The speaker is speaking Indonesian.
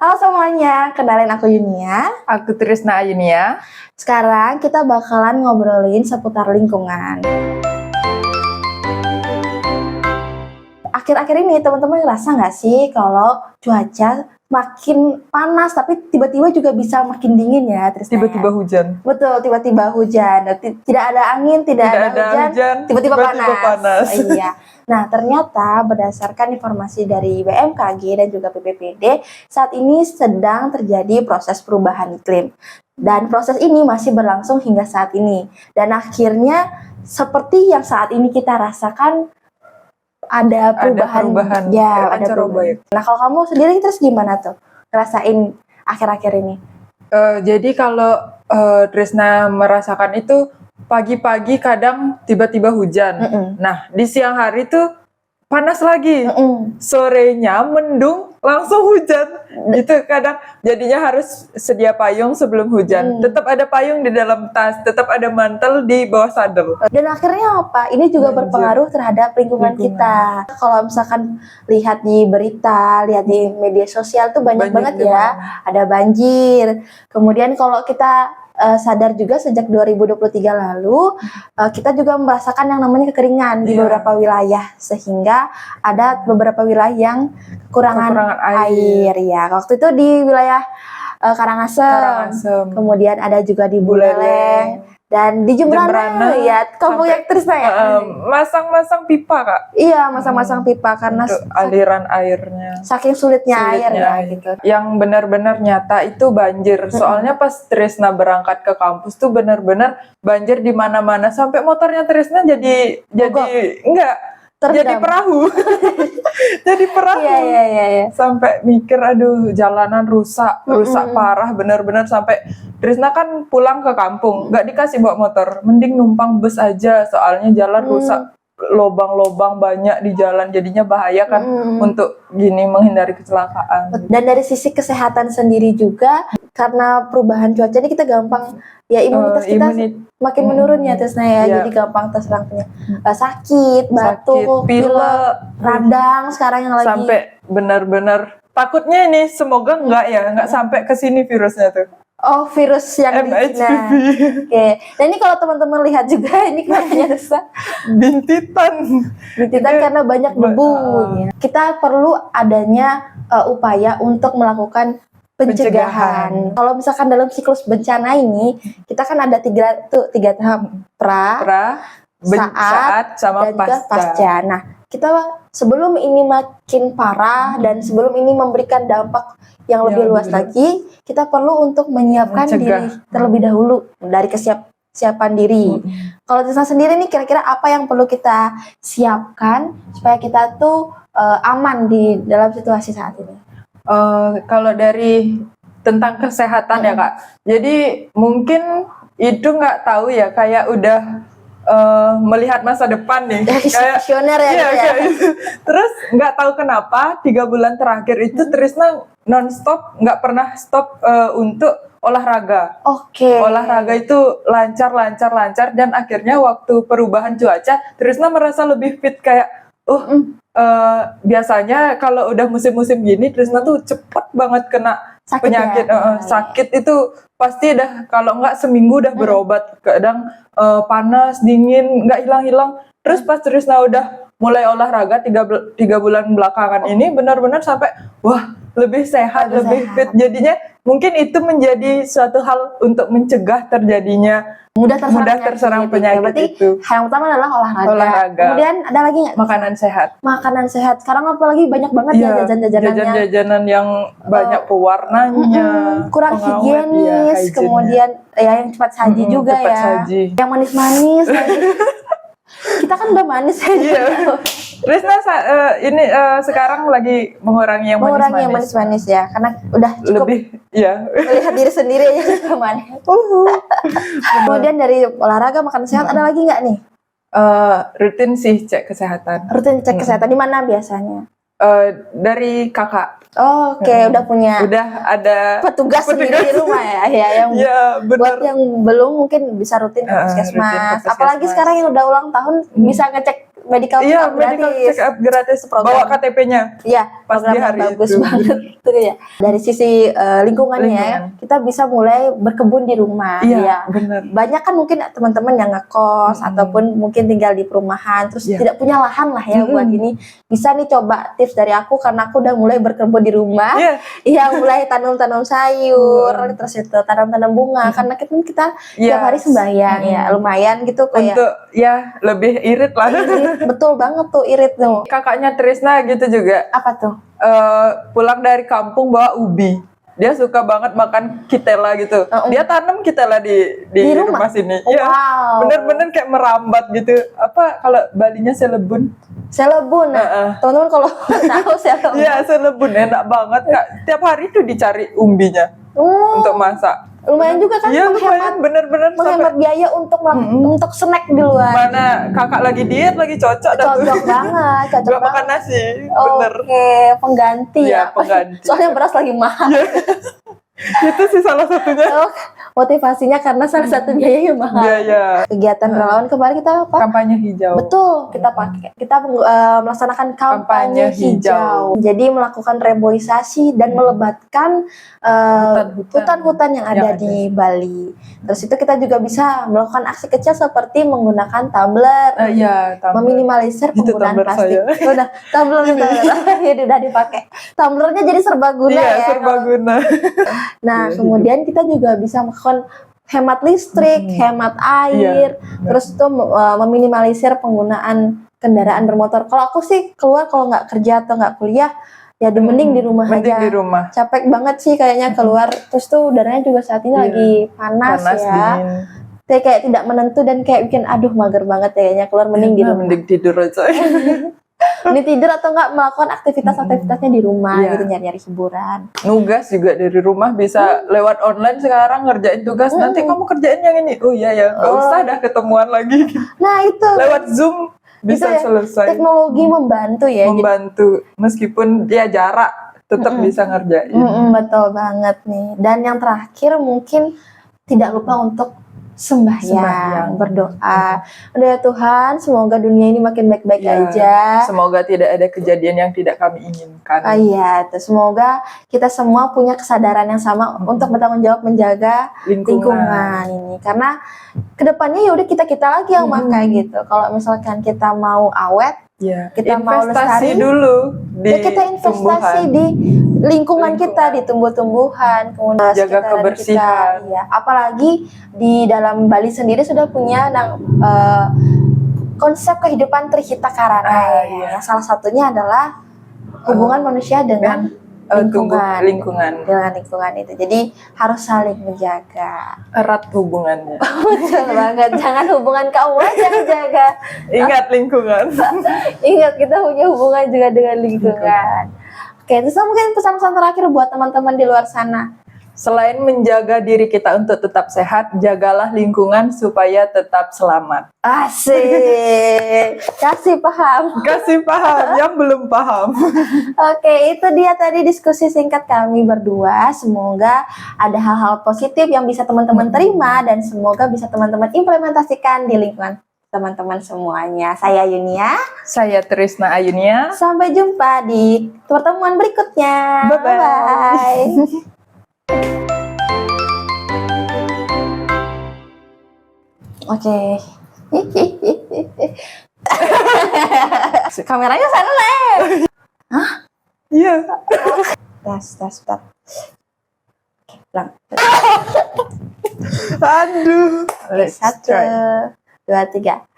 Halo semuanya, kenalin aku Yunia. Aku Trisna Ayunia. Sekarang kita bakalan ngobrolin seputar lingkungan. Akhir-akhir ini teman-teman ngerasa nggak sih kalau cuaca makin panas tapi tiba-tiba juga bisa makin dingin ya, Trisna? Tiba-tiba hujan. Betul, tiba-tiba hujan. Tidak ada angin, tidak ada hujan, tiba-tiba panas. Iya. Nah, ternyata berdasarkan informasi dari BMKG dan juga BPBD, saat ini sedang terjadi proses perubahan iklim. Dan proses ini masih berlangsung hingga saat ini. Dan akhirnya seperti yang saat ini kita rasakan, ada perubahan. Ya, ada perubahan. Nah, kalau kamu sendiri terus gimana tuh ngerasain akhir-akhir ini? Jadi kalau Trisna merasakan itu pagi-pagi kadang tiba-tiba hujan. Nah, di siang hari tuh panas lagi. Sorenya mendung langsung hujan. Itu kadang jadinya harus sedia payung sebelum hujan. Tetap ada payung di dalam tas, tetap ada mantel di bawah sadel. Dan akhirnya apa? Ini juga berpengaruh terhadap lingkungan kita. Kalau misalkan lihat di berita, lihat di media sosial tuh banyak banget ya. Ada banjir. Kemudian kalau kita sadar juga sejak 2023 lalu kita juga merasakan yang namanya kekeringan di beberapa wilayah, sehingga ada beberapa wilayah yang kekurangan air ya. Waktu itu di wilayah Karangasem, kemudian ada juga di Buleleng dan di Jembrana ya, kampung yang Trisna ya. Masang-masang pipa, Kak. Iya, masang-masang pipa karena aliran airnya. Saking sulitnya air ya gitu. Yang benar-benar nyata itu banjir. Soalnya pas Trisna berangkat ke kampus tuh benar-benar banjir di mana-mana, sampai motornya Trisna jadi enggak jadi perahu. Jadi perahu. Iya. Sampai mikir aduh jalanan rusak parah, benar-benar sampai Trisna kan pulang ke kampung, nggak dikasih bawa motor, mending numpang bus aja, soalnya jalan rusak, lobang-lobang banyak di jalan, jadinya bahaya kan untuk menghindari kecelakaan. Dan dari sisi kesehatan sendiri juga, karena perubahan cuaca ini kita gampang ya imunitas kita makin menurun ya Trisna ya. Jadi gampang terserang sakit, batuk, pilek, radang sekarang yang lagi. Sampai benar-benar takutnya ini semoga nggak sampai ke sini virusnya tuh. Oh, virus yang di Cina. Oke. Dan ini kalau teman-teman lihat juga, ini kayaknya Trisna bintitan karena banyak debu. Kita perlu adanya upaya untuk melakukan pencegahan. Kalau misalkan dalam siklus bencana ini, kita kan ada tiga tahap: saat, sama pasca. Nah, kita sebelum ini makin parah dan sebelum ini memberikan dampak yang lebih luas lagi, kita perlu untuk menyiapkan diri terlebih dahulu dari kesiapan diri. Kalau Trisna sendiri nih, kira-kira apa yang perlu kita siapkan supaya kita tuh aman di dalam situasi saat ini? Kalau dari tentang kesehatan ya Kak, jadi mungkin itu nggak tahu ya, kayak udah melihat masa depan nih, kayak visioner ya. Terus nggak tahu kenapa 3 bulan terakhir itu Trisna non-stop, nggak pernah stop untuk olahraga. Olahraga itu lancar dan akhirnya waktu perubahan cuaca Trisna merasa lebih fit, kayak biasanya kalau udah musim-musim gini Trisna tuh cepet banget kena penyakit sakit itu pasti dah, kalau nggak seminggu udah berobat, kadang panas dingin nggak hilang-hilang. Terus pas Trisna udah mulai olahraga 3 bulan belakangan ini benar-benar sampai lebih sehat, lebih fit. Jadinya mungkin itu menjadi suatu hal untuk mencegah terjadinya mudah terserang penyakit itu. Yang utama adalah olahraga. Kemudian ada lagi nggak? Makanan sehat. Sekarang apalagi banyak banget ya jajan-jajanan yang banyak pewarnanya, kurang higienis. Kemudian yang cepat saji juga ya. Yang manis-manis. Kita kan udah manis ya. Trisna ini sekarang lagi mengurangi yang manis-manis ya, karena udah cukup lebih melihat diri sendiri aja sudah manis. Kemudian dari olahraga, makan sehat, ada lagi nggak nih? Rutin sih cek kesehatan. Di mana biasanya? Dari kakak. Udah ada petugas sendiri di rumah ya yang buat yang belum mungkin bisa rutin ke puskesmas. Apalagi sekarang yang udah ulang tahun bisa ngecek medical Iya, check up medical gratis. check up gratis. Program. Bawa KTP-nya. Iya, Pas di program yang hari bagus itu. banget tuh ya. Dari sisi lingkungannya ya, Lingkungan. kita bisa mulai berkebun di rumah. Iya, Ya. benar. Banyak kan mungkin teman-teman yang ngekos ataupun mungkin tinggal di perumahan terus Iya. tidak punya lahan lah ya buat ini. Bisa nih coba tips dari aku karena aku udah mulai berkebun di rumah. Iya. Iya, mulai tanam-tanam sayur, terus itu tanam-tanam bunga karena kita Iya. tiap hari sembahyang ya, lumayan gitu kayak Untuk ya lebih irit lah. irit, betul banget tuh irit tuh. Kakaknya Trisna gitu juga. Apa tuh? Pulang dari kampung bawa ubi. Dia suka banget makan kitela gitu. Dia tanam kitela di rumah sini. Iya. Wow. Bener-bener kayak merambat gitu. Apa kalau Balinya selebun? Selebun. Nah, teman-teman kalau tahu selebun. Iya, selebun enak banget Kak. Tiap hari tuh dicari umbinya untuk masak. Lumayan juga kan Iya, lumayan bener-bener menghemat biaya untuk snack di luar. Mana kakak lagi diet lagi cocok dah tuh. Cocok banget, cocok Gak makan banget. nasi, bener. Oke, pengganti Iya, ya. pengganti. Soalnya beras lagi mahal. Itu sih salah satunya. Oh, motivasinya karena salah satu biayanya mahal. Biaya. Kegiatan relawan kemarin kita apa? Kampanye hijau. Betul, kita melaksanakan kampanye Kampanye hijau. hijau. Jadi melakukan reboisasi dan melebatkan hutan-hutan yang ada di Bali. Terus itu kita juga bisa melakukan aksi kecil seperti menggunakan tumbler, Iya, meminimalisir Itu penggunaan tumbler plastik. saya. Udah, tumbler ya udah dipakai. Tumblernya jadi serbaguna Iya, ya. serbaguna. Nah, kemudian kita juga bisa melakukan hemat listrik, hemat air, terus itu meminimalisir penggunaan kendaraan bermotor. Kalau aku sih keluar kalau nggak kerja atau nggak kuliah, ya mending di rumah Mending aja. di rumah. Capek banget sih kayaknya keluar. Terus tuh udaranya juga saat ini lagi panas ya. Dingin. Kayak tidak menentu dan kayak bikin aduh mager banget kayaknya keluar mending di rumah. Mending tidur aja. Mending tidur atau enggak melakukan aktivitas-aktivitasnya di rumah Iya. gitu, nyari-nyari hiburan. Nugas juga dari rumah bisa lewat online sekarang ngerjain tugas. Nanti kamu kerjain yang ini. Oh iya ya, nggak usah dah ketemuan lagi. Nah, itu Lewat Zoom bisa itu ya, selesai. teknologi membantu ya. Membantu meskipun dia jarak tetap bisa ngerjain. Betul banget nih. Dan yang terakhir mungkin tidak lupa untuk sembahyang, berdoa. Udah ya Tuhan, semoga dunia ini makin baik-baik Ya, aja. Semoga tidak ada kejadian yang tidak kami inginkan. Iya, tuh semoga kita semua punya kesadaran yang sama untuk bertanggung jawab menjaga lingkungan ini. Karena kedepannya ya udah kita lagi yang makai gitu. Kalau misalkan kita mau awet, Ya, kita mau lestari investasi dulu di ya kita investasi tumbuhan. di lingkungan kita, di tumbuh-tumbuhan, kemudian Jaga sekitaran kebersihan. kita. Ya, apalagi di dalam Bali sendiri sudah punya konsep kehidupan Trihita Karana ya. Iya. Yang salah satunya adalah hubungan manusia dengan lingkungan. Dengan lingkungan itu. Jadi harus saling menjaga. Erat hubungannya. Betul banget. Jangan hubungan kau aja yang jaga. Ingat lingkungan. Ingat kita punya hubungan juga dengan lingkungan. Oke, terus mungkin pesan-pesan terakhir buat teman-teman di luar sana. Selain menjaga diri kita untuk tetap sehat, jagalah lingkungan supaya tetap selamat. Asik. Kasih paham. Kasih paham yang belum paham. Oke, itu dia tadi diskusi singkat kami berdua. Semoga ada hal-hal positif yang bisa teman-teman terima dan semoga bisa teman-teman implementasikan di lingkungan teman-teman semuanya. Saya Yunia. Saya Trisna Ayunia. Sampai jumpa di pertemuan berikutnya. Bye-bye. Bye-bye. Oke. Kameranya sana, Le. Iya. Tes. Oke, ulang. Aduh. Let's Satu, try. 2, 3.